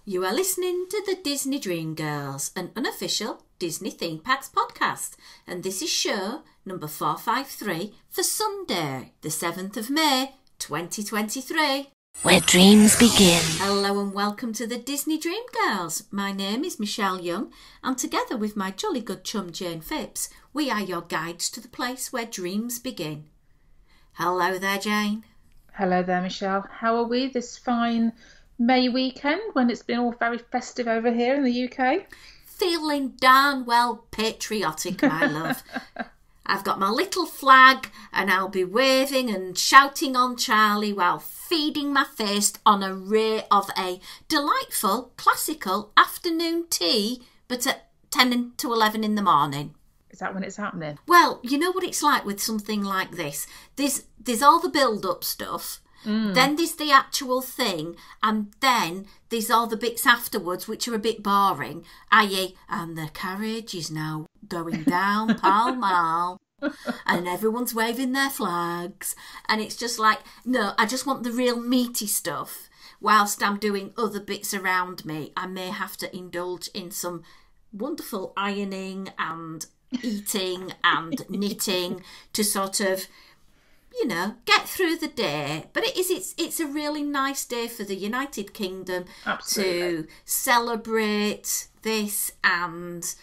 You are listening to the Disney Dream Girls, an unofficial Disney Theme Parks podcast, and this is show number 453 for Sunday, the 7th of May, 2023. Where dreams begin. Hello and welcome to the Disney Dream Girls. My name is Michelle Young, and together with my jolly good chum Jane Phipps, we are your guides to the place where dreams begin. Hello there, Jane. Hello there, Michelle. How are we this fine May weekend when it's been all very festive over here in the UK? Feeling darn well patriotic, my love. I've got my little flag and I'll be waving and shouting on Charlie while feeding my face on a ray of a delightful classical afternoon tea, but at 10 to 11 in the morning. Is that when it's happening? Well, you know what it's like with something like this. There's all the build-up stuff. Then there's the actual thing, and then there's all the bits afterwards which are a bit boring, i.e. and the carriage is now going down Pall Mall and everyone's waving their flags, and it's just like, no, I just want the real meaty stuff. Whilst I'm doing other bits around me, I may have to indulge in some wonderful ironing and eating and knitting to sort of, you know, get through the day. But it's a really nice day for the United Kingdom. Absolutely. To celebrate this, and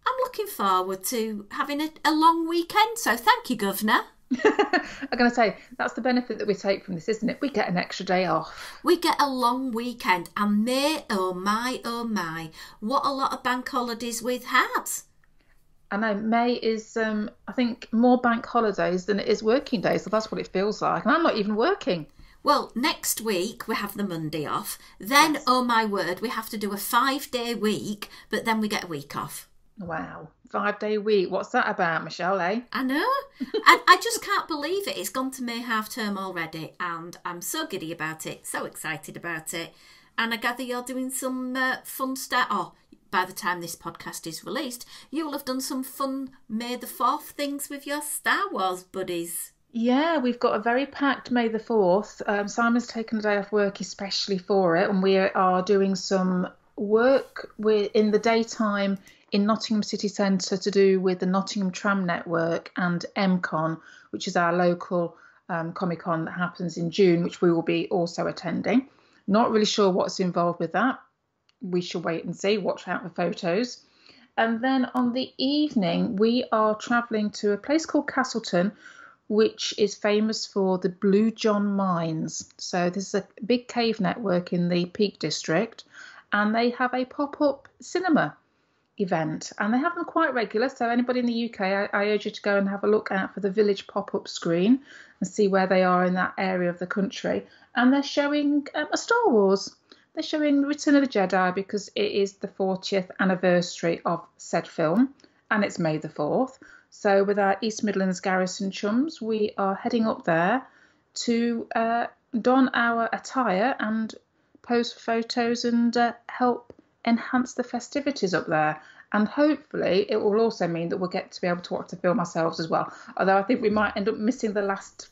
I'm looking forward to having a long weekend. So thank you, Governor. I'm going to say, that's the benefit that we take from this, isn't it? We get an extra day off. We get a long weekend, and May, oh my, what a lot of bank holidays we've had. I know, May is, I think, more bank holidays than it is working days, so that's what it feels like. And I'm not even working. Well, next week we have the Monday off. Then, yes. Oh my word, we have to do a 5-day week, but then we get a week off. Wow, 5-day week. What's that about, Michelle, eh? I know. I just can't believe it. It's gone to May half term already, and I'm so giddy about it, so excited about it. And I gather you're doing some fun stuff. Oh, by the time this podcast is released, you'll have done some fun May the 4th things with your Star Wars buddies. Yeah, we've got a very packed May the 4th. Simon's taken a day off work especially for it, and we are doing some work in the daytime in Nottingham City Centre to do with the Nottingham Tram Network and MCon, which is our local Comic-Con that happens in June, which we will be also attending. Not really sure what's involved with that. We shall wait and see. Watch out for photos. And then on the evening, we are travelling to a place called Castleton, which is famous for the Blue John Mines. So this is a big cave network in the Peak District, and they have a pop-up cinema event, and they have them quite regular. So anybody in the UK, I urge you to go and have a look out for the Village pop-up screen and see where they are in that area of the country. And they're showing a Star Wars. They're showing Return of the Jedi because it is the 40th anniversary of said film, and it's May the 4th. So with our East Midlands Garrison chums, we are heading up there to don our attire and pose for photos and help enhance the festivities up there. And hopefully it will also mean that we'll get to be able to watch the film ourselves as well. Although I think we might end up missing the last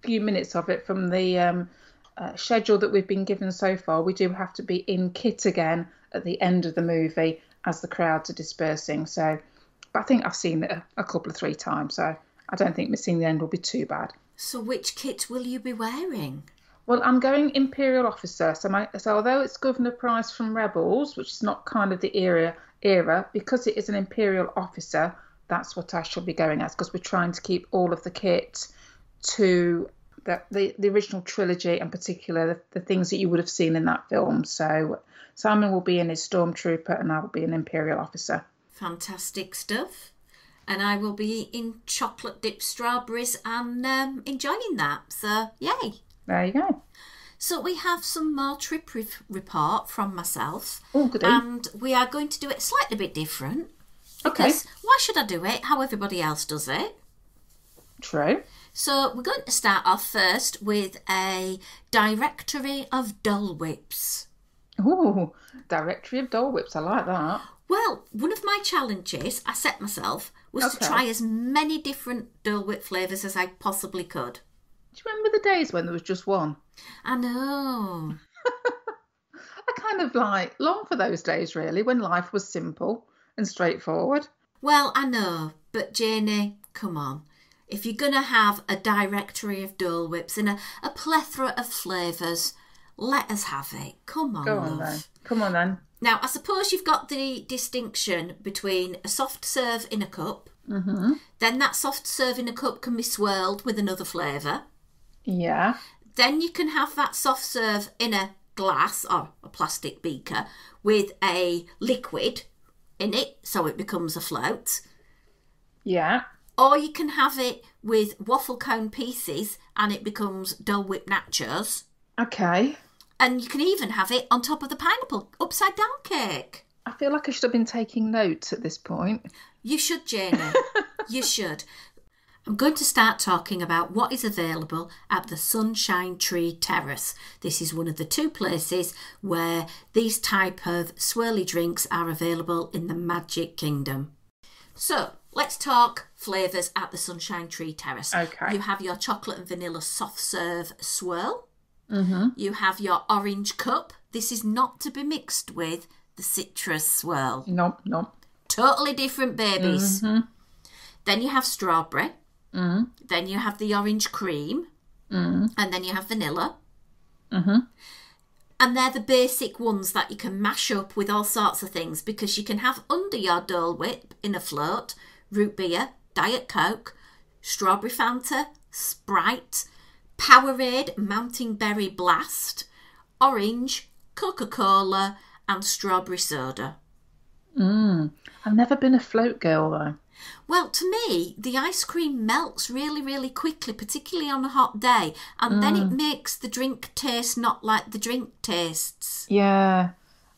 few minutes of it from the schedule that we've been given so far. We do have to be in kit again at the end of the movie as the crowds are dispersing. So, but I think I've seen it a couple of 3 times, so I don't think missing the end will be too bad. So which kit will you be wearing? Well, I'm going Imperial Officer. So although it's Governor Price from Rebels, which is not kind of the era, because it is an Imperial Officer, that's what I shall be going as, because we're trying to keep all of the kit to the original trilogy, in particular the things that you would have seen in that film. So Simon will be in his Stormtrooper and I will be an Imperial Officer. Fantastic stuff. And I will be in chocolate dipped strawberries and enjoying that. So yay. There you go. So we have some more trip report from myself. Oh, good. And we are going to do it slightly bit different. Okay. Because why should I do it how everybody else does it? True. So we're going to start off first with a directory of Dole Whips. Ooh, directory of Dole Whips. I like that. Well, one of my challenges I set myself was to try as many different Dole Whip flavours as I possibly could. Do you remember the days when there was just one? I know. I kind of like long for those days, really, when life was simple and straightforward. Well, I know, but Janie, come on. If you're going to have a directory of Dole Whips and a plethora of flavours, let us have it. Come on, Go on love. then. Come on then. Now, I suppose you've got the distinction between a soft serve in a cup. Mm-hmm. Then that soft serve in a cup can be swirled with another flavour. Yeah. Then you can have that soft serve in a glass or a plastic beaker with a liquid in it, so it becomes a float. Yeah. Or you can have it with waffle cone pieces and it becomes Dole Whip nachos. Okay. And you can even have it on top of the pineapple upside down cake. I feel like I should have been taking notes at this point. You should, Janie. You should. I'm going to start talking about what is available at the Sunshine Tree Terrace. This is one of the 2 places where these type of swirly drinks are available in the Magic Kingdom. So, let's talk flavours at the Sunshine Tree Terrace. Okay. You have your chocolate and vanilla soft serve swirl. Mm-hmm. You have your orange cup. This is not to be mixed with the citrus swirl. No. Totally different babies. Mm-hmm. Then you have strawberry. Mm. Then you have the orange cream. Mm. And then you have vanilla. Mm-hmm. And they're the basic ones that you can mash up with all sorts of things, because you can have under your Dole Whip in a float root beer, Diet Coke, strawberry Fanta, Sprite, Powerade Mountain Berry Blast, orange, Coca-Cola and strawberry soda. I've never been a float girl though. Well, to me, the ice cream melts really, really quickly, particularly on a hot day, and then it makes the drink taste not like the drink tastes. Yeah.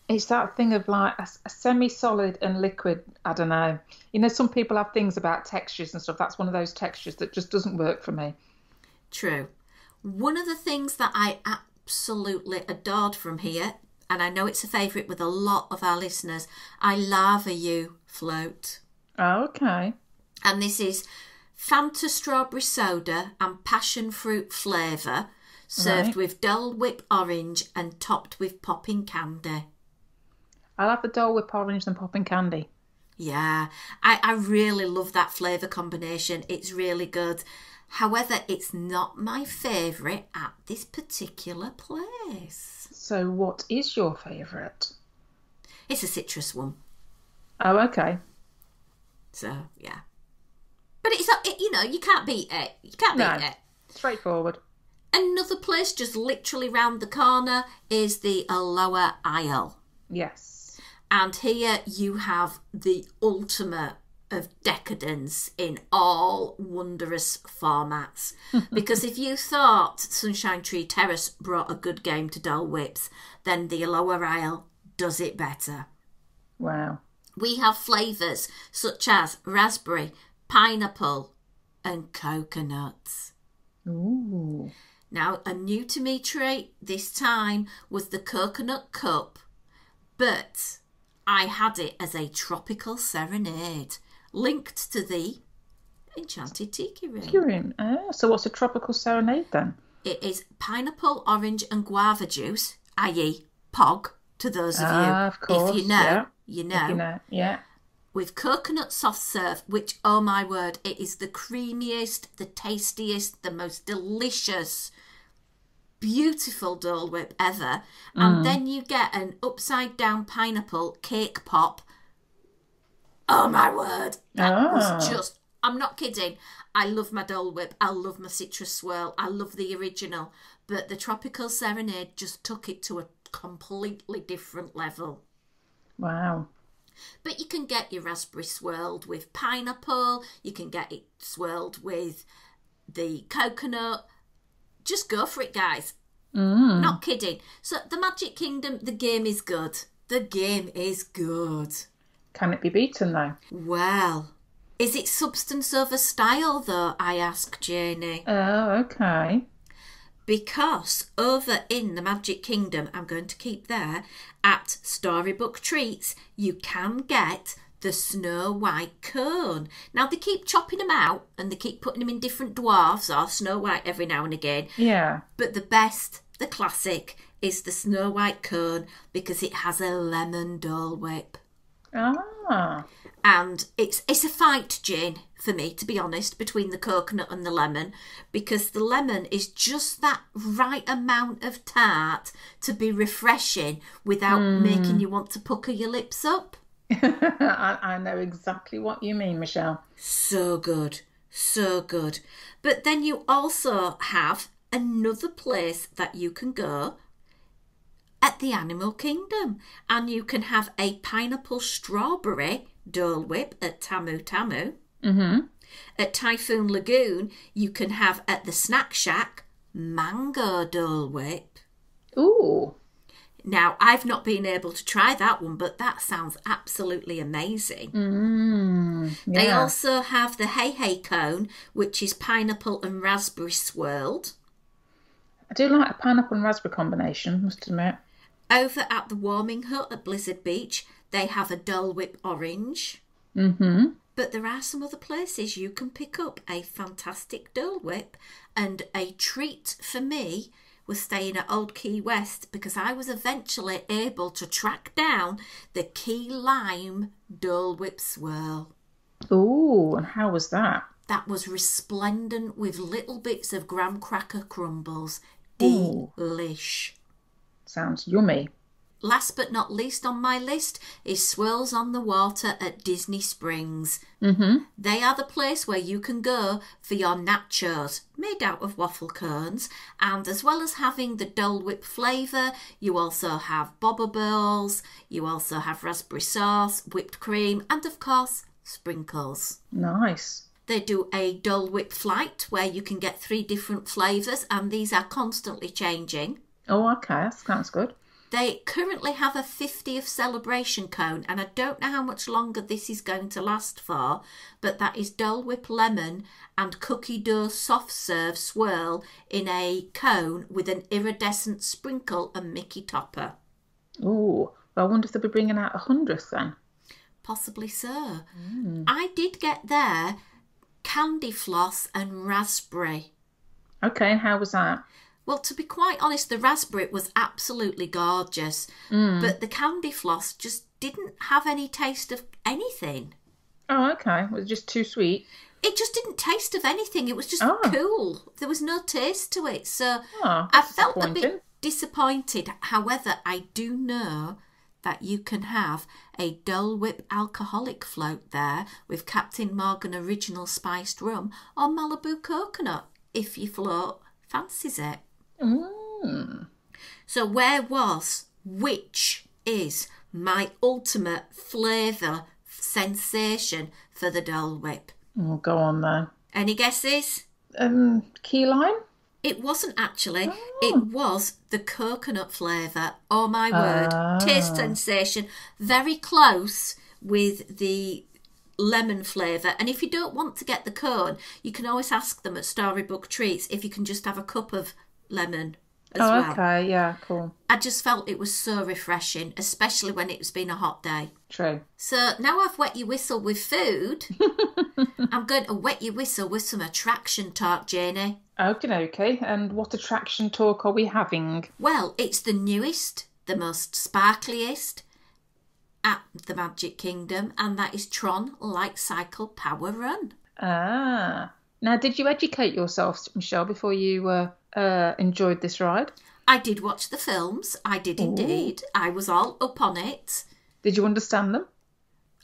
It's that thing of like a semi-solid and liquid, I don't know. You know, some people have things about textures and stuff. That's one of those textures that just doesn't work for me. True. One of the things that I absolutely adored from here, and I know it's a favourite with a lot of our listeners, I Lava You float. Oh, okay. And this is Fanta strawberry soda and passion fruit flavour, served Right. with Dole Whip orange and topped with popping candy. I'll have the Dole Whip orange and popping candy. Yeah, I really love that flavour combination. It's really good. However, it's not my favourite at this particular place. So what is your favourite? It's a citrus one. Oh, okay. So, yeah. But it's, you know, you can't beat it. You can't beat No. it. Straightforward. Another place just literally round the corner is the Lower Isle. Yes. And here you have the ultimate of decadence in all wondrous formats. Because if you thought Sunshine Tree Terrace brought a good game to Dole Whips, then the Lower Isle does it better. Wow. We have flavours such as raspberry, pineapple and coconuts. Ooh. Now, a new to me treat this time was the coconut cup, but I had it as a tropical serenade linked to the Enchanted Tiki Room. Curing. Oh, so what's a tropical serenade then? It is pineapple, orange and guava juice, i.e. POG, to those of you. Of course. If you know, yeah. you If know. you know. Yeah. With coconut soft serve, which, oh my word, it is the creamiest, the tastiest, the most delicious, beautiful Dole Whip ever. And then you get an upside down pineapple cake pop. Oh my word, that was just, I'm not kidding. I love my Dole Whip, I love my citrus swirl, I love the original, but the tropical serenade just took it to a completely different level. Wow. But you can get your raspberry swirled with pineapple. You can get it swirled with the coconut. Just go for it, guys. Not kidding. So the Magic Kingdom, the game is good. The game is good. Can it be beaten though? Well, is it substance over style though, I ask Janie? Oh, okay. Because over in the Magic Kingdom, I'm going to keep there, at Storybook Treats, you can get the Snow White cone. Now, they keep chopping them out and they keep putting them in different dwarfs or Snow White every now and again. Yeah. But the best, the classic, is the Snow White cone because it has a lemon Dole Whip. Ah. And it's a fight, Jane, for me, to be honest, between the coconut and the lemon, because the lemon is just that right amount of tart to be refreshing without making you want to pucker your lips up. I know exactly what you mean, Michelle. So good, so good. But then you also have another place that you can go at the Animal Kingdom, and you can have a pineapple strawberry Dole Whip at Tamu Tamu. Mm-hmm. At Typhoon Lagoon, you can have at the Snack Shack mango Dole Whip. Ooh. Now, I've not been able to try that one, but that sounds absolutely amazing. Yeah. They also have the Hey Hey Cone, which is pineapple and raspberry swirled. I do like a pineapple and raspberry combination, must admit. Over at the Warming Hut at Blizzard Beach, they have a Dole Whip orange. Mm-hmm. But there are some other places you can pick up a fantastic Dole Whip, and a treat for me was staying at Old Key West because I was eventually able to track down the Key Lime Dole Whip swirl. Ooh, and how was that? That was resplendent with little bits of graham cracker crumbles. Ooh. Delish. Sounds yummy. Last but not least on my list is Swirls on the Water at Disney Springs. Mm-hmm. They are the place where you can go for your nachos, made out of waffle cones. And as well as having the Dole Whip flavour, you also have Bobba Balls, you also have raspberry sauce, whipped cream, and of course, sprinkles. Nice. They do a Dole Whip flight where you can get 3 different flavours, and these are constantly changing. Oh, okay. That sounds good. They currently have a 50th celebration cone, and I don't know how much longer this is going to last for, but that is Dole Whip lemon and cookie dough soft serve swirl in a cone with an iridescent sprinkle and Mickey topper. Ooh, well, I wonder if they'll be bringing out 100th then. Possibly so. I did get there candy floss and raspberry. Okay, and how was that? Well, to be quite honest, the raspberry was absolutely gorgeous, but the candy floss just didn't have any taste of anything. Oh, okay. Was it just too sweet? It just didn't taste of anything. It was just Oh. cool. There was no taste to it. So Oh, I that's felt a bit disappointing. disappointed. However, I do know that you can have a Dole Whip alcoholic float there with Captain Morgan Original Spiced Rum or Malibu Coconut if your float fancies it. So which is my ultimate flavour sensation for the Dole Whip? Oh, go on then. Any guesses? Key lime? It wasn't actually. It was the coconut flavour. Oh my word. Taste sensation. Very close with the lemon flavour. And if you don't want to get the cone, you can always ask them at Storybook Treats if you can just have a cup of lemon as well. Okay, yeah, cool. I just felt it was so refreshing, especially when it's been a hot day. True. So now I've wet your whistle with food, I'm going to wet your whistle with some attraction talk, Janie. Okay. And what attraction talk are we having? Well, it's the newest, the most sparkliest at the Magic Kingdom, and that is Tron Light Cycle Power Run. Ah. Now, did you educate yourself, Michelle, before you enjoyed this ride? I did watch the films. I did indeed. I was all up on it. Did you understand them?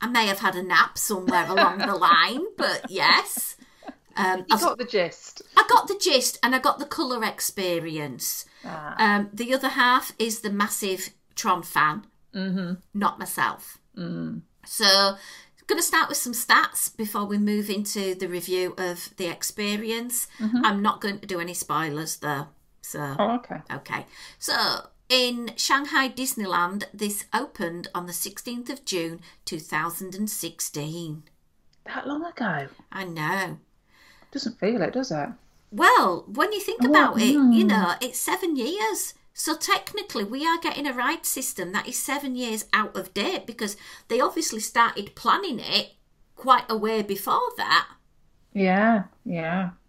I may have had a nap somewhere along the line, but yes. You got the gist. I got the gist and I got the colour experience. The other half is the massive Tron fan, not myself. So I'm going to start with some stats before we move into the review of the experience. I'm not going to do any spoilers though. So okay. So in Shanghai Disneyland, this opened on the 16th of June 2016. That long ago? I know. Doesn't feel it, does it? Well, when you think about it, you know, it's 7 years. So technically we are getting a ride system that is 7 years out of date because they obviously started planning it quite a way before that. Yeah,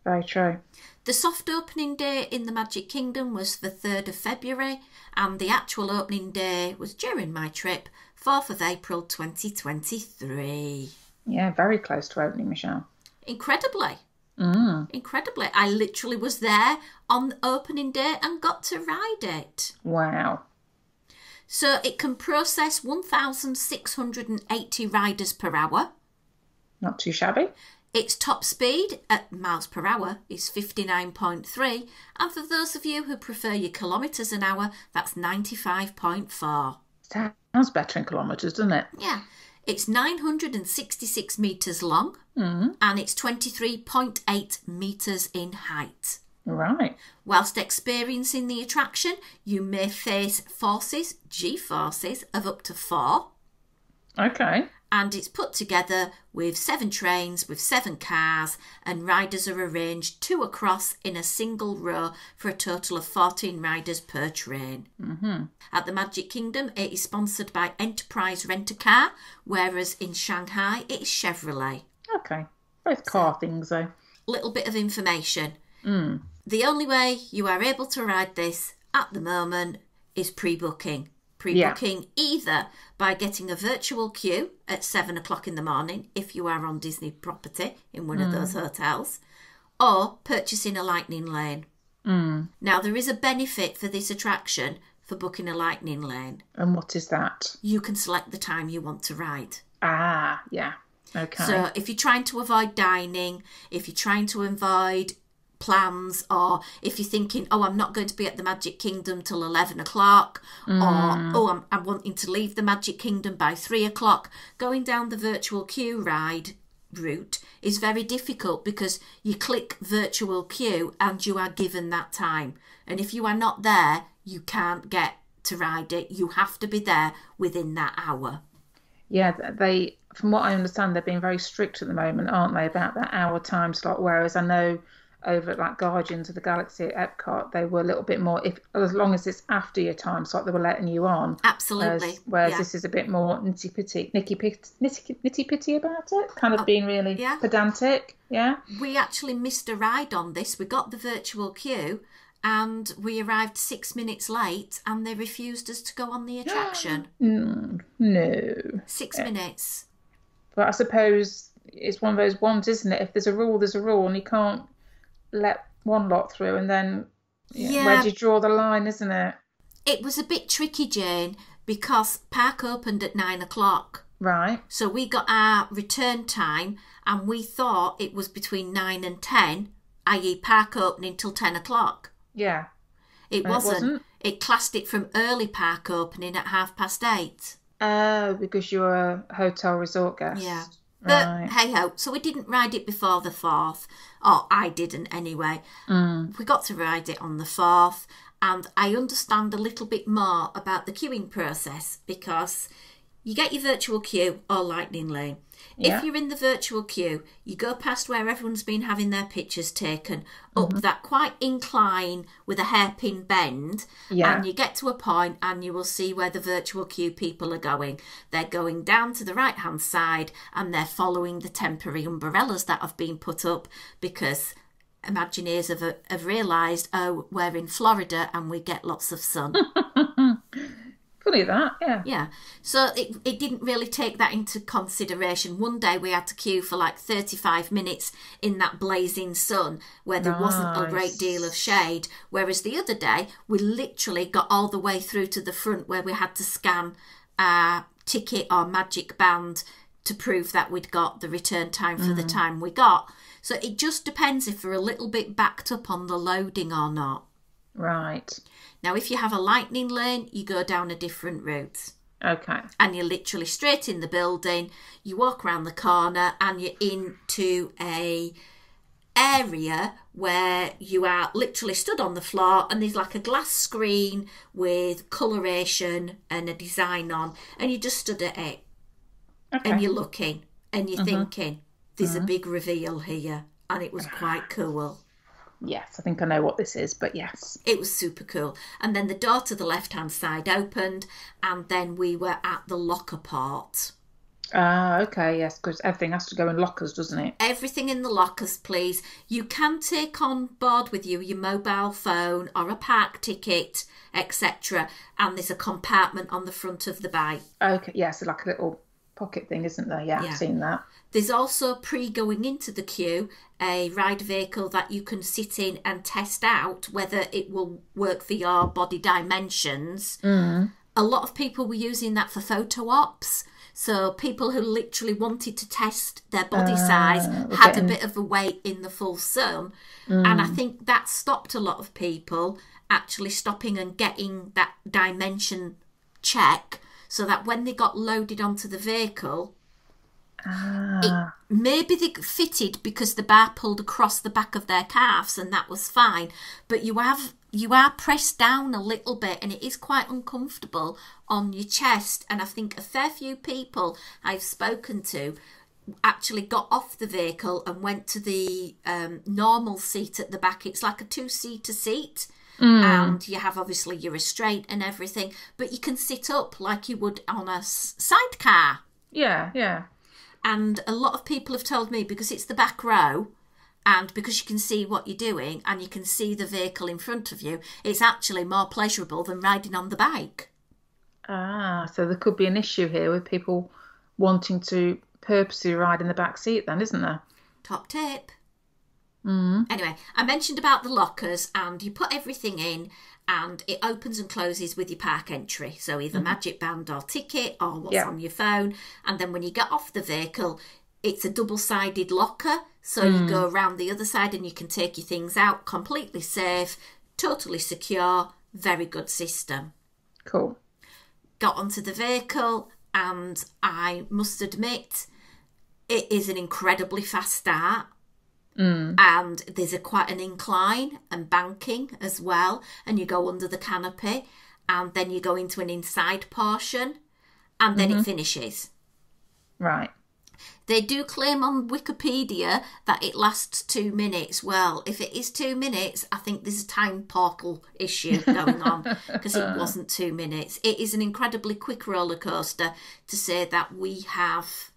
very true. The soft opening day in the Magic Kingdom was the 3rd of February, and the actual opening day was during my trip, 4th of April 2023. Yeah, very close to opening, Michelle. Incredibly. Incredibly. I literally was there on the opening day and got to ride it. Wow. So it can process 1,680 riders per hour. Not too shabby. Its top speed at miles per hour is 59.3, and for those of you who prefer your kilometres an hour, that's 95.4. Sounds better in kilometres, doesn't it? Yeah. It's 966 metres long, and it's 23.8 metres in height. Right. Whilst experiencing the attraction, you may face forces, G-forces, of up to 4. Okay. And it's put together with 7 trains with 7 cars, and riders are arranged 2 across in a single row for a total of 14 riders per train. At the Magic Kingdom, it is sponsored by Enterprise Rent-A-Car, whereas in Shanghai, it is Chevrolet. Okay. Both car things, though. Little bit of information. The only way you are able to ride this at the moment is pre-booking. Pre-booking either by getting a virtual queue at 7 o'clock in the morning if you are on Disney property in one of those hotels, or purchasing a lightning lane. Now, there is a benefit for this attraction for booking a lightning lane. And what is that? You can select the time you want to ride. Ah, yeah. Okay. So if you're trying to avoid dining, if you're trying to avoid plans, or if you're thinking, oh, I'm not going to be at the Magic Kingdom till 11 o'clock, or oh, I'm wanting to leave the Magic Kingdom by 3 o'clock, going down the virtual queue ride route is very difficult because you click virtual queue and you are given that time, and if you are not there, you can't get to ride it. You have to be there within that hour. Yeah, they, from what I understand, they're being very strict at the moment, aren't they, about that hour time slot, whereas I know over at like Guardians of the Galaxy at Epcot, they were a little bit more, if as long as it's after your time slot, they were letting you on. Absolutely. Whereas this is a bit more nitty pitty about it, kind of being really pedantic. Yeah. We actually missed a ride on this. We got the virtual queue and we arrived 6 minutes late and they refused us to go on the attraction. No. 6 minutes. But I suppose it's one of those ones, isn't it? If there's a rule, there's a rule, and you can't let one lot through, and then where do you draw the line, isn't it? It was a bit tricky, Jane, because park opened at 9 o'clock. Right. So we got our return time and we thought it was between 9 and 10, i.e. park opening till 10 o'clock. Yeah. It wasn't. It classed it from early park opening at 8:30. Oh, because you're a hotel resort guest. Yeah. But hey-ho, so we didn't ride it before the 4th. Or I didn't anyway. We got to ride it on the 4th, and I understand a little bit more about the queuing process because you get your virtual queue or lightning lane. Yeah. If you're in the virtual queue, you go past where everyone's been having their pictures taken, up that quite incline with a hairpin bend, and you get to a point and you will see where the virtual queue people are going. They're going down to the right-hand side and they're following the temporary umbrellas that have been put up because Imagineers have realised, oh, we're in Florida and we get lots of sun. Funny that, yeah. Yeah. So it didn't really take that into consideration. One day we had to queue for like 35 minutes in that blazing sun where there wasn't a great deal of shade. Whereas the other day, we literally got all the way through to the front where we had to scan our ticket or magic band to prove that we'd got the return time for the time we got. So it just depends if we're a little bit backed up on the loading or not. Right. Now, if you have a lightning lane, you go down a different route. Okay. And you're literally straight in the building. You walk around the corner and you're into a area where you are literally stood on the floor and there's like a glass screen with coloration and a design on, and you just stood at it. Okay. And you're looking and you're thinking, there's a big reveal here, and it was quite cool. Yes, I think I know what this is, but yes. It was super cool. And then the door to the left-hand side opened, and then we were at the locker part. Ah, okay, yes, because everything has to go in lockers, doesn't it? Everything in the lockers, please. You can take on board with you your mobile phone or a park ticket, etc. And there's a compartment on the front of the bike. Okay, yeah, so like a little pocket thing, isn't there? Yeah, Yeah. I've seen that. There's also, going into the queue, a ride vehicle that you can sit in and test out whether it will work for your body dimensions. A lot of people were using that for photo ops. So people who literally wanted to test their body size had a bit of a wait in the full sun. And I think that stopped a lot of people actually stopping and getting that dimension check, so that when they got loaded onto the vehicle, maybe they fitted because the bar pulled across the back of their calves and that was fine. But you are pressed down a little bit and it is quite uncomfortable on your chest. And I think a fair few people I've spoken to actually got off the vehicle and went to the normal seat at the back. It's like a 2-seater seat. And you have obviously your restraint and everything, but you can sit up like you would on a sidecar. Yeah. And a lot of people have told me, because it's the back row and because you can see what you're doing and you can see the vehicle in front of you, it's actually more pleasurable than riding on the bike. So there could be an issue here with people wanting to purposely ride in the back seat then, isn't there? Top tip. Anyway, I mentioned about the lockers, and you put everything in and it opens and closes with your park entry. So either Magic Band or ticket or what's on your phone. And then when you get off the vehicle, it's a double-sided locker. So you go around the other side and you can take your things out. Completely safe, totally secure, very good system. Cool. Got onto the vehicle, and I must admit, it is an incredibly fast start. And there's quite an incline and banking as well, and you go under the canopy and then you go into an inside portion and then it finishes. Right. They do claim on Wikipedia that it lasts 2 minutes. Well, if it is 2 minutes, I think there's a time portal issue going on, because it wasn't 2 minutes. It is an incredibly quick roller coaster to say that we have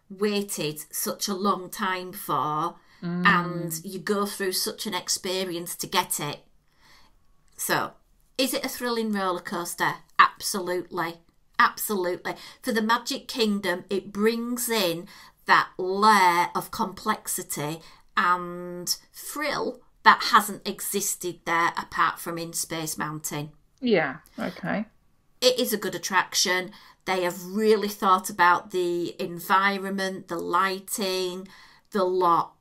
waited such a long time for. And you go through such an experience to get it. So, is it a thrilling roller coaster? Absolutely. Absolutely. For the Magic Kingdom, it brings in that layer of complexity and thrill that hasn't existed there apart from in Space Mountain. Yeah, okay. It is a good attraction. They have really thought about the environment, the lighting, the lot.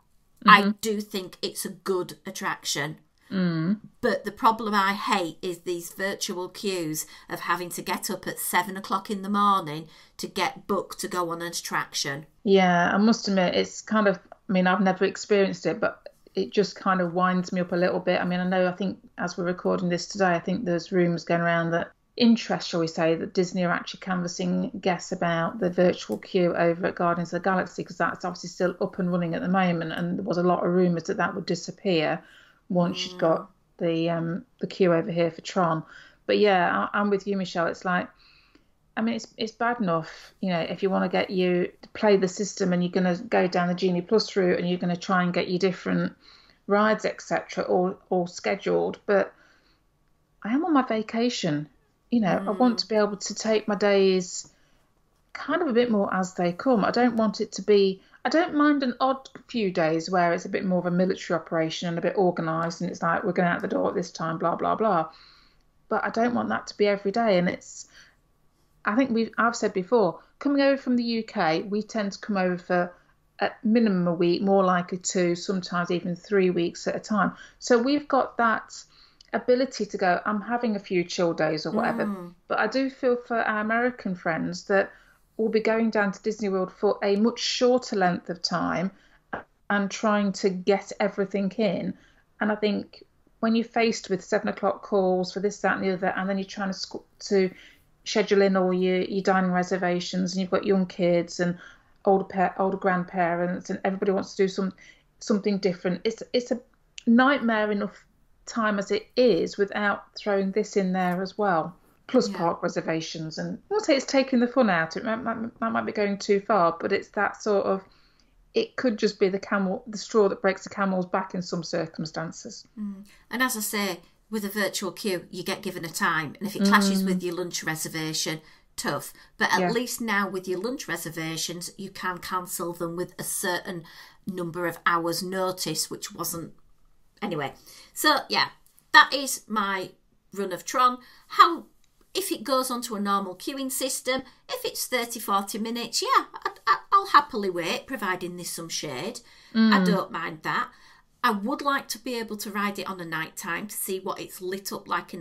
I do think it's a good attraction. But the problem I hate is these virtual queues of having to get up at 7 o'clock in the morning to get booked to go on an attraction. Yeah, I must admit, it's kind of, I mean, I've never experienced it, but it just kind of winds me up a little bit. I mean, I think as we're recording this today, I think there's rumours going around that interest, shall we say, that Disney are actually canvassing guests about the virtual queue over at Guardians of the Galaxy, because that's obviously still up and running at the moment, and there was a lot of rumours that would disappear once you'd got the queue over here for Tron. But yeah, I'm with you, Michelle. It's like, I mean, it's bad enough, you know, if you want to get you to play the system and you're going to go down the Genie Plus route and you're going to try and get your different rides, etc., all scheduled. But I am on my vacation. You know, I want to be able to take my days kind of a bit more as they come. I don't want it to be, I don't mind an odd few days where it's a bit more of a military operation and a bit organised and it's like, we're going out the door at this time, blah, blah, blah. But I don't want that to be every day. And I think I've said before, coming over from the UK, we tend to come over for at minimum a week, more likely 2, sometimes even 3 weeks at a time. So we've got that ability to go, I'm having a few chill days or whatever. But I do feel for our American friends that will be going down to Disney World for a much shorter length of time and trying to get everything in. And I think when you're faced with 7 o'clock calls for this, that and the other, and then you're trying to schedule in all your dining reservations, and you've got young kids and older grandparents, and everybody wants to do something different. It's a nightmare enough time as it is without throwing this in there as well. plus park reservations. And I won't say it's taking the fun out. That might be going too far, but it's that sort of, it could just be the straw that breaks the camel's back in some circumstances. And as I say, with a virtual queue, you get given a time. And if it clashes with your lunch reservation, tough. But at least now with your lunch reservations, you can cancel them with a certain number of hours notice, which wasn't... Anyway, so yeah, that is my run of Tron. If it goes onto a normal queuing system, if it's 30-40 minutes, I'll happily wait, providing there's some shade. I don't mind that. I would like to be able to ride it on a night time to see what it's lit up like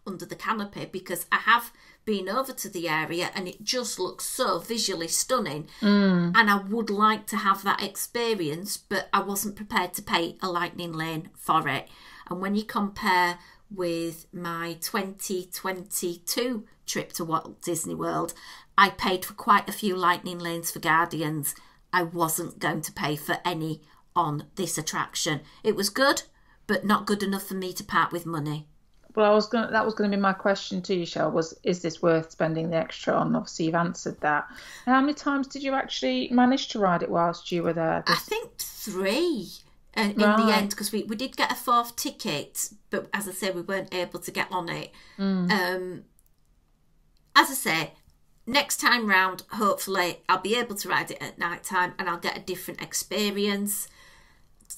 under the canopy, because I have been over to the area and it just looks so visually stunning. And I would like to have that experience, but I wasn't prepared to pay a lightning lane for it. And when you compare with my 2022 trip to Walt Disney World, I paid for quite a few lightning lanes for Guardians. I wasn't going to pay for any on this attraction. It was good, but not good enough for me to part with money. Well, that was going to be my question to you, Shell, is this worth spending the extra on? Obviously, you've answered that. How many times did you actually manage to ride it whilst you were there? I think 3 in the end, because we did get a 4th ticket, but as I say, we weren't able to get on it. As I say, next time round, hopefully, I'll be able to ride it at night time and I'll get a different experience.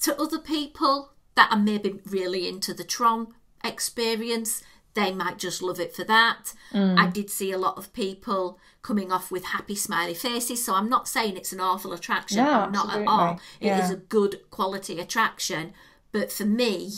To other people that are maybe really into the Tron experience, they might just love it for that. I did see a lot of people coming off with happy smiley faces, so I'm not saying it's an awful attraction. No, I'm not absolutely. at all. It is a good quality attraction, but for me,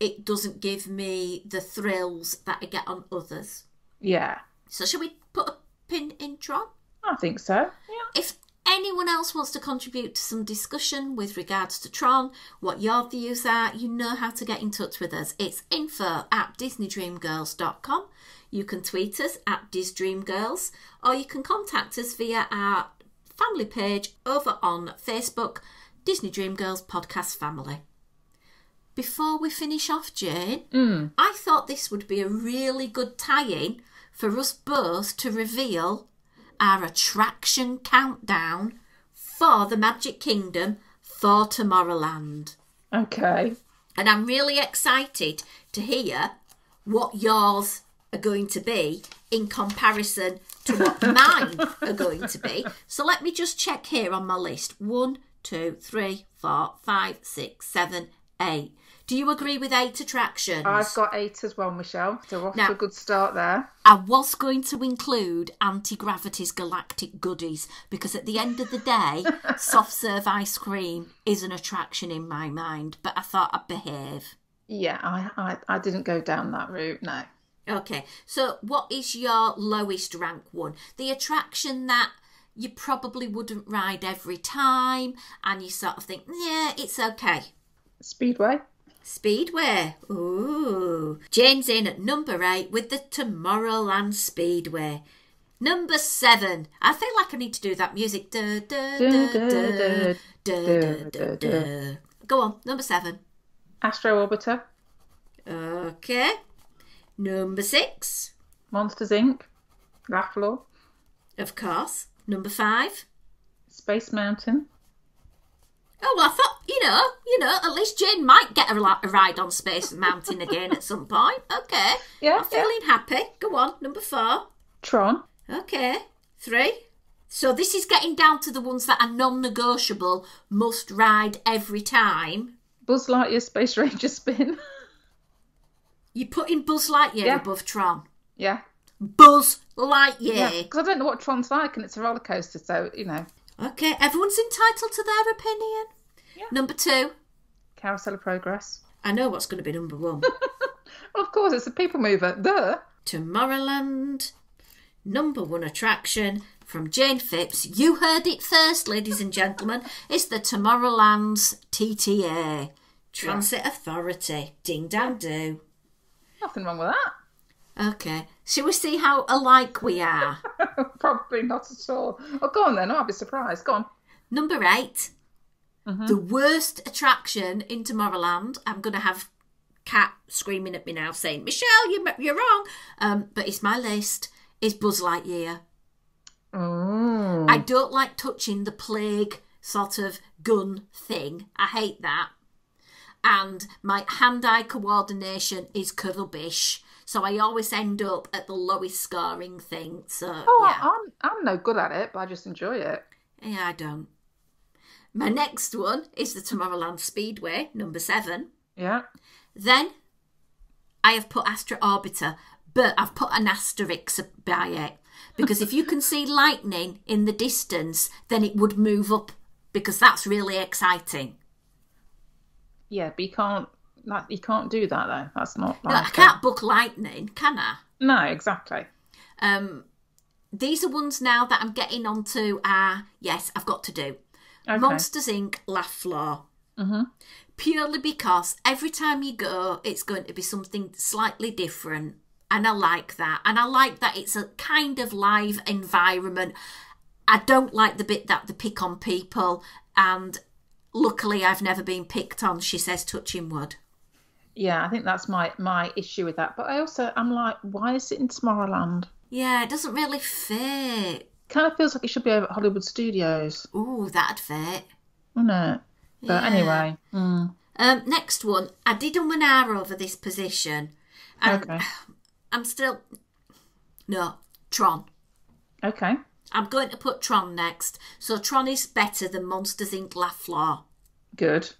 it doesn't give me the thrills that I get on others. Yeah. So shall we put a pin in Tron? I think so, yeah. If anyone else wants to contribute to some discussion with regards to Tron, what your views are, you know how to get in touch with us. It's info@disneydreamgirls.com. You can tweet us at DisDreamGirls, or you can contact us via our family page over on Facebook, Disney Dream Girls Podcast Family. Before we finish off, Jane, I thought this would be a really good tie-in for us both to reveal our attraction countdown for the Magic Kingdom for Tomorrowland. Okay. And I'm really excited to hear what yours are going to be in comparison to what mine are going to be. So let me just check here on my list. 1, 2, 3, 4, 5, 6, 7, 8. Do you agree with 8 attractions? I've got 8 as well, Michelle. So we're off to a good start there. I was going to include Anti-Gravity's Galactic Goodies because at the end of the day, soft serve ice cream is an attraction in my mind, but I thought I'd behave. Yeah, I didn't go down that route, no. Okay, so what is your lowest rank one? The attraction that you probably wouldn't ride every time and you sort of think, yeah, it's okay. Speedway. Speedway. Ooh. Jane's in at number 8 with the Tomorrowland Speedway. Number 7. I feel like I need to do that music. Da, da, da, da, da, da, da. Go on, number 7. Astro Orbiter. Okay. Number 6. Monsters Inc. Laugh Floor. Of course. Number 5. Space Mountain. Oh, well, I thought, you know, at least Jane might get a ride on Space Mountain again at some point. Okay. Yeah. I'm feeling happy. Go on, number 4. Tron. Okay. 3. So this is getting down to the ones that are non-negotiable, must ride every time. Buzz Lightyear Space Ranger Spin. You're putting Buzz Lightyear above Tron. Yeah. Buzz Lightyear. Yeah, because I don't know what Tron's like and it's a roller coaster, so, you know. Okay, everyone's entitled to their opinion. Yeah. Number 2. Carousel of Progress. I know what's going to be number 1. Well, of course, it's a people mover. Duh. Tomorrowland. Number 1 attraction from Jane Phipps. You heard it first, ladies and gentlemen. It's the Tomorrowland's TTA. Transit Authority. Ding dang do. Nothing wrong with that. Okay. Shall we see how alike we are? Probably not at all. Oh, go on then. I'll be surprised. Go on. Number 8. The worst attraction in Tomorrowland. I'm going to have Cat screaming at me now saying, Michelle, you're wrong. But it's my list, is Buzz Lightyear. Oh. I don't like touching the plague sort of gun thing. I hate that. And my hand-eye coordination is rubbish. So I always end up at the lowest scoring thing. So yeah. I'm no good at it, but I just enjoy it. Yeah, I don't. My next one is the Tomorrowland Speedway, number 7. Yeah. Then I have put Astra Orbiter, but I've put an asterisk by it. Because if you can see lightning in the distance, then it would move up, because that's really exciting. Yeah, but you can't do that though. That's not like No, I can't book lightning, can I? No, exactly. These are ones now that I'm getting onto. Yes, I've got to do. Okay. Monsters Inc. Laugh Floor. Mm-hmm. Purely because every time you go, it's going to be something slightly different. And I like that. And I like that it's a kind of live environment. I don't like the bit that they pick on people. And luckily, I've never been picked on, she says, touching wood. Yeah, I think that's my issue with that. But I'm like, why is it in Tomorrowland? Yeah, it doesn't really fit. Kind of feels like it should be over at Hollywood Studios. Ooh, that'd fit. Wouldn't it? But Yeah. anyway. Next one. I did an hour over this position. And Okay. I'm still... No, Tron. Okay. I'm going to put Tron next. So Tron is better than Monsters Inc. Laugh Floor. Good.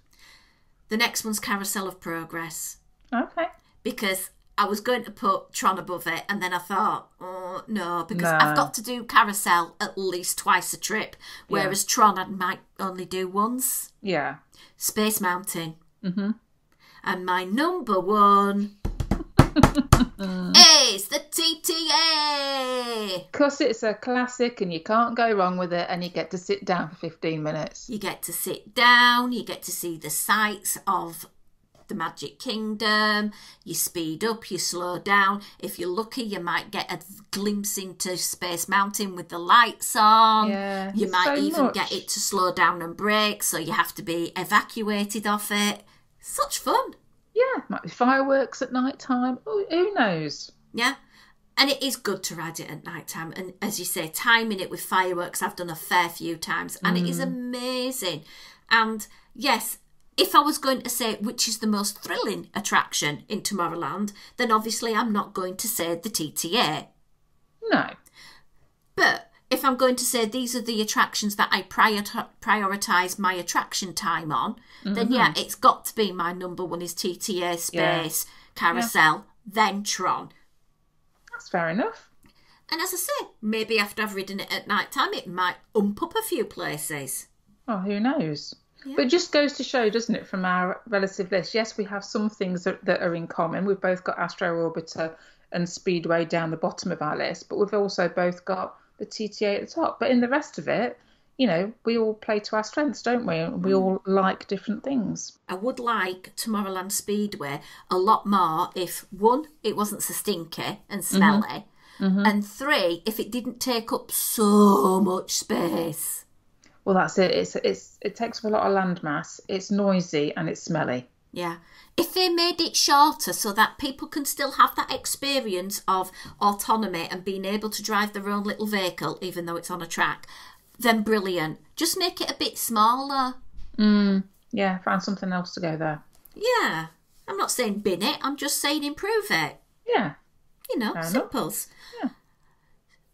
The next one's Carousel of Progress. Okay. Because I was going to put Tron above it, and then I thought, oh, no, because No. I've got to do Carousel at least twice a trip, whereas Tron I might only do once. Yeah. Space Mountain. Mm-hmm. And my number one is the TTA. Because it's a classic and you can't go wrong with it, and you get to sit down for 15 minutes. You get to sit down, you get to see the sights of the Magic Kingdom, you speed up, you slow down. If you're lucky, you might get a glimpse into Space Mountain with the lights on. Yeah, You might so even much. get it to slow down and brake, so you have to be evacuated off it. Such fun. Yeah, might be fireworks at night time. Oh, who knows? Yeah. And it is good to ride it at night time. And as you say, timing it with fireworks, I've done a fair few times. And it is amazing. And yes, if I was going to say which is the most thrilling attraction in Tomorrowland, then obviously I'm not going to say the TTA. No. But if I'm going to say these are the attractions that I prioritise my attraction time on, then yeah, it's got to be my number one is TTA, Space, Carousel, then Tron. That's fair enough. And as I say, maybe after I've ridden it at night time, it might ump up a few places. Oh, who knows? Yeah. But it just goes to show, doesn't it, from our relative list? Yes, we have some things that are in common. We've both got Astro Orbiter and Speedway down the bottom of our list, but we've also both got the TTA at the top. But in the rest of it, you know, we all play to our strengths, don't we? We all like different things. I would like Tomorrowland Speedway a lot more if, 1, it wasn't so stinky and smelly, and 3, if it didn't take up so much space. Well, that's it. It takes up a lot of landmass. It's noisy and it's smelly. Yeah. If they made it shorter so that people can still have that experience of autonomy and being able to drive their own little vehicle, even though it's on a track, then brilliant. Just make it a bit smaller. Yeah, find something else to go there. Yeah. I'm not saying bin it, I'm just saying improve it. Yeah. You know, Fair enough. simples. Yeah.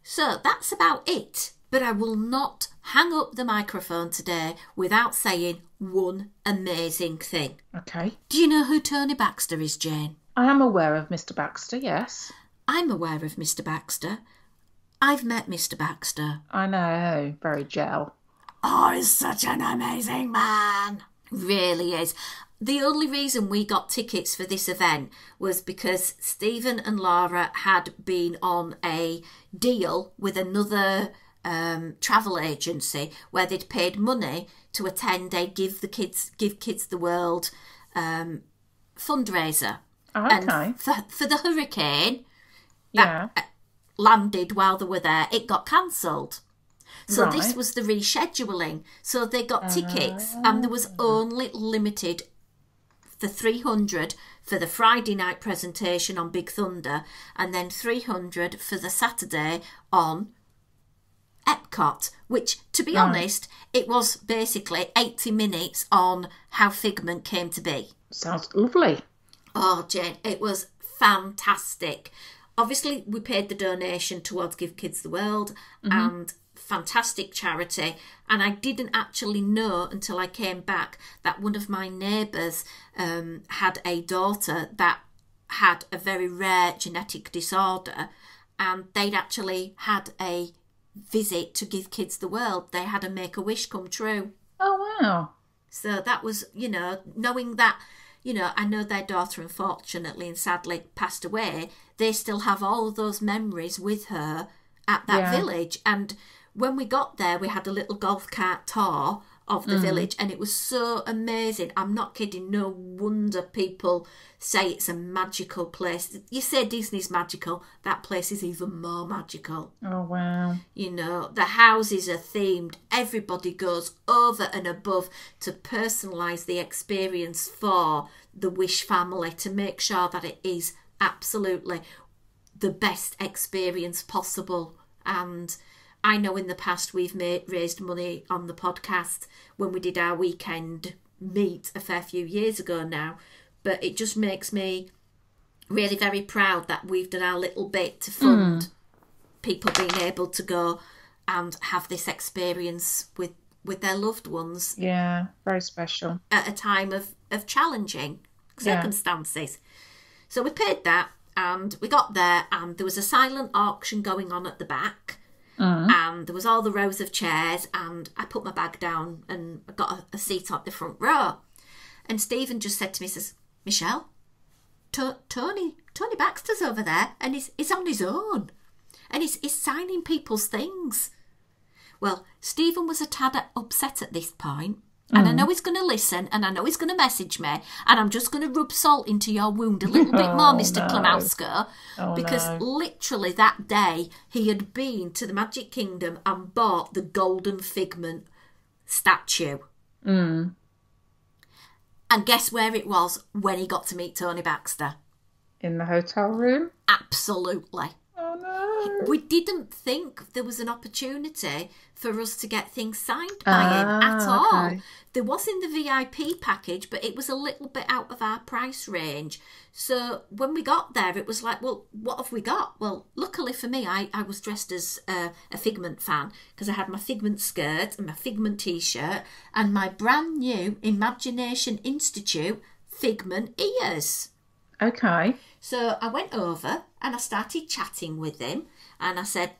So that's about it. But I will not hang up the microphone today without saying one amazing thing. Okay. Do you know who Tony Baxter is, Jane? I am aware of Mr. Baxter, yes. I'm aware of Mr. Baxter. I've met Mr. Baxter. I know. Very gel. Oh, he's such an amazing man. Really is. The only reason we got tickets for this event was because Stephen and Laura had been on a deal with another travel agency where they'd paid money to attend a Give Kids the World fundraiser. Oh, okay. And for the hurricane Yeah. landed while they were there, it got cancelled. So this Right. was the rescheduling. So they got tickets and there was only limited for 300 for the Friday night presentation on Big Thunder, and then 300 for the Saturday on Epcot, which, to be honest, it was basically 80 minutes on how Figment came to be. Sounds lovely. Oh, Jane, it was fantastic. Obviously, we paid the donation towards Give Kids the World, and fantastic charity. And I didn't actually know until I came back that one of my neighbours had a daughter that had a very rare genetic disorder, and they'd actually had a visit to Give Kids the World. They had a Make-A-Wish come true. Oh, wow. So that was, knowing that, I know their daughter unfortunately and sadly passed away. They still have all of those memories with her at that village. And when we got there, we had a little golf cart tour of the village, and it was so amazing. I'm not kidding. No wonder people say it's a magical place. You say Disney's magical, that place is even more magical. Oh, wow. The houses are themed. Everybody goes over and above to personalise the experience for the Wish family to make sure that it is absolutely the best experience possible. And I know in the past we've raised money on the podcast when we did our weekend meet a fair few years ago now, but it just makes me really very proud that we've done our little bit to fund people being able to go and have this experience with their loved ones. Yeah, very special. At a time of challenging circumstances. So we paid that, and we got there, and there was a silent auction going on at the back. And there was all the rows of chairs, and I put my bag down and I got a seat at the front row. And Stephen just said to me, says, Michelle, Tony Baxter's over there, and he's on his own, and he's signing people's things. Well, Stephen was a tad upset at this point, and I know he's going to listen, and I know he's going to message me, and I'm just going to rub salt into your wound a little bit more, Mr. Klimowska, because literally that day he had been to the Magic Kingdom and bought the Golden Figment statue. And guess where it was when he got to meet Tony Baxter? In the hotel room? Absolutely. Oh, no. We didn't think there was an opportunity for us to get things signed by him at all. Okay. There was in the VIP package, but it was a little bit out of our price range. So when we got there, it was like, well, what have we got? Well, luckily for me, I was dressed as a Figment fan, because I had my Figment skirt and my Figment t-shirt and my brand new Imagination Institute Figment ears. Okay. So I went over and I started chatting with him, and I said,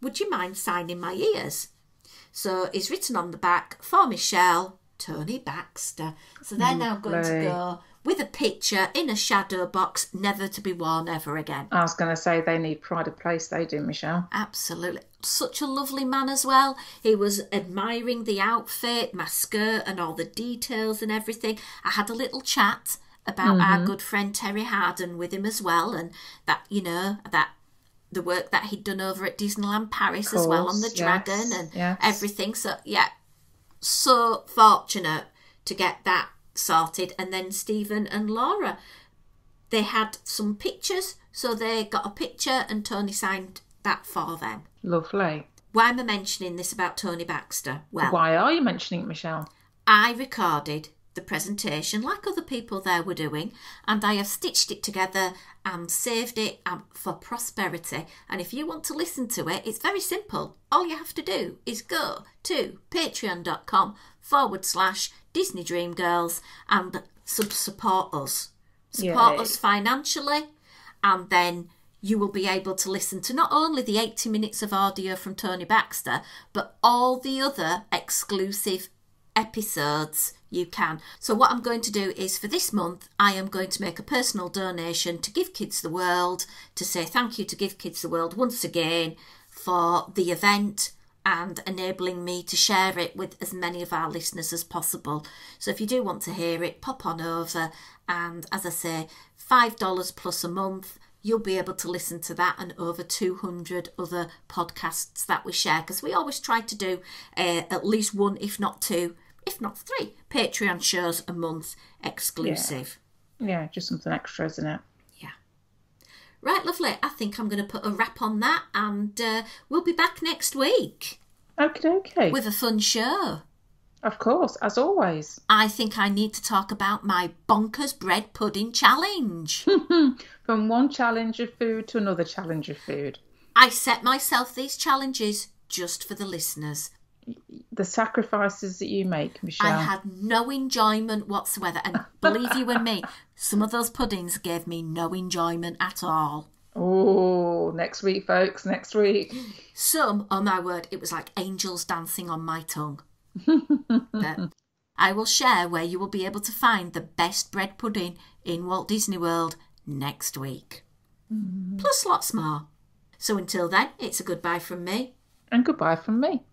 would you mind signing my ears? So it's written on the back, for Michelle, Tony Baxter. So they're now going to go with a picture in a shadow box, never to be worn ever again. I was going to say they need pride of place, they do, Michelle. Absolutely. Such a lovely man as well. He was admiring the outfit, my skirt and all the details and everything. I had a little chat about our good friend Terry Harden with him as well, and that, that the work that he'd done over at Disneyland Paris as well on the Dragon and everything. So, so fortunate to get that sorted. And then Stephen and Laura, they had some pictures, so they got a picture and Tony signed that for them. Lovely. Why am I mentioning this about Tony Baxter? Well, why are you mentioning it, Michelle? I recorded the presentation like other people there were doing, and I have stitched it together and saved it for prosperity. And if you want to listen to it, it's very simple. All you have to do is go to patreon.com/Disney Dream Girls and support us. Support us financially, and then you will be able to listen to not only the 80 minutes of audio from Tony Baxter, but all the other exclusive episodes you can. So what I'm going to do is, for this month, I am going to make a personal donation to Give Kids the World, to say thank you to Give Kids the World once again for the event and enabling me to share it with as many of our listeners as possible. So if you do want to hear it, pop on over, and as I say, $5 plus a month, you'll be able to listen to that and over 200 other podcasts that we share, because we always try to do at least one, if not two, if not 3 Patreon shows a month exclusive. Yeah, just something extra, isn't it? Yeah. Right, lovely. I think I'm going to put a wrap on that, and we'll be back next week. Okay. With a fun show. Of course, as always. I think I need to talk about my bonkers bread pudding challenge. From one challenge of food to another challenge of food. I set myself these challenges just for the listeners. The sacrifices that you make, Michelle. I had no enjoyment whatsoever. And believe you and me, some of those puddings gave me no enjoyment at all. Oh, next week, folks, next week. Some, oh my word, it was like angels dancing on my tongue. But I will share where you will be able to find the best bread pudding in Walt Disney World next week. Plus lots more. So until then, it's a goodbye from me. And goodbye from me.